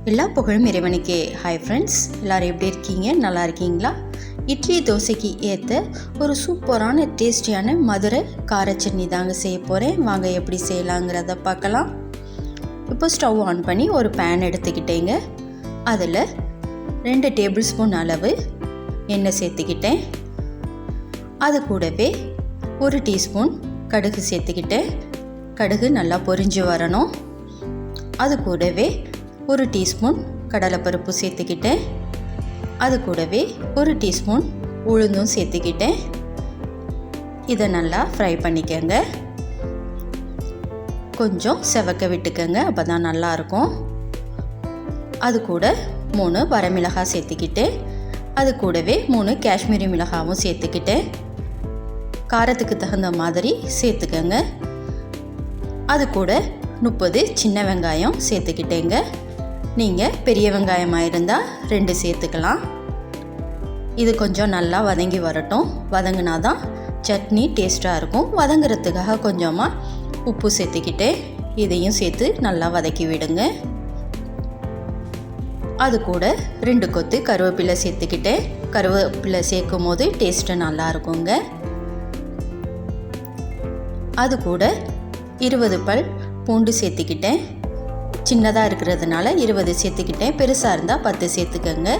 எல்லா புகழும் இறைவனுக்கே. ஹாய் ஃப்ரெண்ட்ஸ், எல்லோரும் எப்படி இருக்கீங்க? நல்லா இருக்கீங்களா? இட்லி தோசைக்கு ஏற்ற ஒரு சூப்பரான டேஸ்டியான மதுரை கார சட்னி தாங்க செய்ய போகிறேன். வாங்க எப்படி செய்யலாங்கிறத பார்க்கலாம். இப்போ ஸ்டவ் ஆன் பண்ணி ஒரு பேன் எடுத்துக்கிட்டேங்க. அதில் 2 டேபிள் ஸ்பூன் அளவு எண்ணெய் சேர்த்துக்கிட்டேன். அது கூடவே 1 டீஸ்பூன் கடுகு சேர்த்துக்கிட்டேன். கடுகு நல்லா பொரிஞ்சு வரணும். அது கூடவே 1 டீஸ்பூன் கடலைப்பருப்பு சேர்த்துக்கிட்டேன். அது கூடவே 1 டீஸ்பூன் உளுந்தும் சேர்த்துக்கிட்டேன். இதை நல்லா ஃப்ரை பண்ணிக்கோங்க. கொஞ்சம் செவக்க விட்டுக்கோங்க, அப்போ தான் நல்லாயிருக்கும். அது கூட 3 வரமிளகாய் சேர்த்துக்கிட்டேன். அது கூடவே 3 காஷ்மீரி மிளகாவும் சேர்த்துக்கிட்டேன். காரத்துக்கு தகுந்த மாதிரி சேர்த்துக்கோங்க. அது கூட 30 சின்ன வெங்காயம் சேர்த்துக்கிட்டேங்க. நீங்கள் பெரிய வெங்காயமாக இருந்தால் 2 சேர்த்துக்கலாம். இது கொஞ்சம் நல்லா வதங்கி வரட்டும். வதங்கினா தான் சட்னி டேஸ்ட்டாக இருக்கும். வதங்குறதுக்காக கொஞ்சமாக உப்பு சேர்த்துக்கிட்டே இதையும் சேர்த்து நல்லா வதக்கி விடுங்க. அது கூட 2 கொத்து கருவேப்பிலை சேர்த்துக்கிட்டேன். கருவேப்பிலை சேர்க்கும் போது டேஸ்ட்டு நல்லா இருக்குங்க. அது கூட 20 பல் பூண்டு சேர்த்துக்கிட்டேன். சின்னதாக இருக்கிறதுனால 20 சேர்த்துக்கிட்டேன். பெருசாக இருந்தால் 10 சேர்த்துக்கோங்க.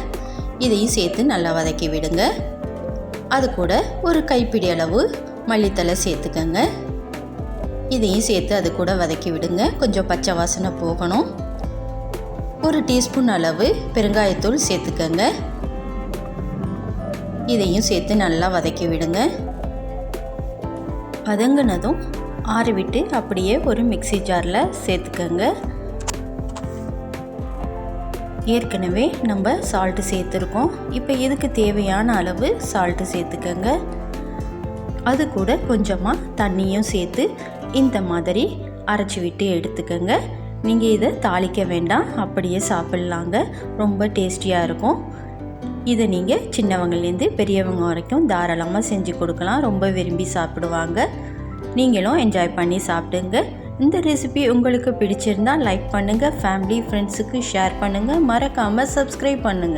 இதையும் சேர்த்து நல்லா வதக்கி விடுங்க. அது கூட ஒரு கைப்பிடி அளவு மல்லித்தலை சேர்த்துக்கோங்க. இதையும் சேர்த்து அது கூட வதக்கி விடுங்க. கொஞ்சம் பச்சை வாசனை போகணும். 1 டீஸ்பூன் அளவு பெருங்காயத்தூள் சேர்த்துக்கோங்க. இதையும் சேர்த்து நல்லா வதக்கி விடுங்க. வதங்கினதும் ஆறிவிட்டு அப்படியே ஒரு மிக்ஸி ஜாரில் சேர்த்துக்கோங்க. ஏற்கனவே நம்ம சால்ட்டு சேர்த்துருக்கோம். இப்போ இதுக்கு தேவையான அளவு சால்ட்டு சேர்த்துக்கோங்க. அது கூட கொஞ்சமாக தண்ணியும் சேர்த்து இந்த மாதிரி அரைச்சி விட்டு எடுத்துக்கோங்க. நீங்கள் இதை தாளிக்க வேண்டாம், அப்படியே சாப்பிட்லாங்க. ரொம்ப டேஸ்டியாக இருக்கும். இதை நீங்கள் சின்னவங்கலேருந்து பெரியவங்க வரைக்கும் தாராளமாக செஞ்சு கொடுக்கலாம். ரொம்ப விரும்பி சாப்பிடுவாங்க. நீங்களும் என்ஜாய் பண்ணி சாப்பிடுங்க. இந்த ரெசிபி உங்களுக்கு பிடிச்சிருந்தால் லைக் பண்ணுங்கள். ஃபேமிலி ஃப்ரெண்ட்ஸுக்கு ஷேர் பண்ணுங்கள். மறக்காமல் சப்ஸ்கிரைப் பண்ணுங்கள்.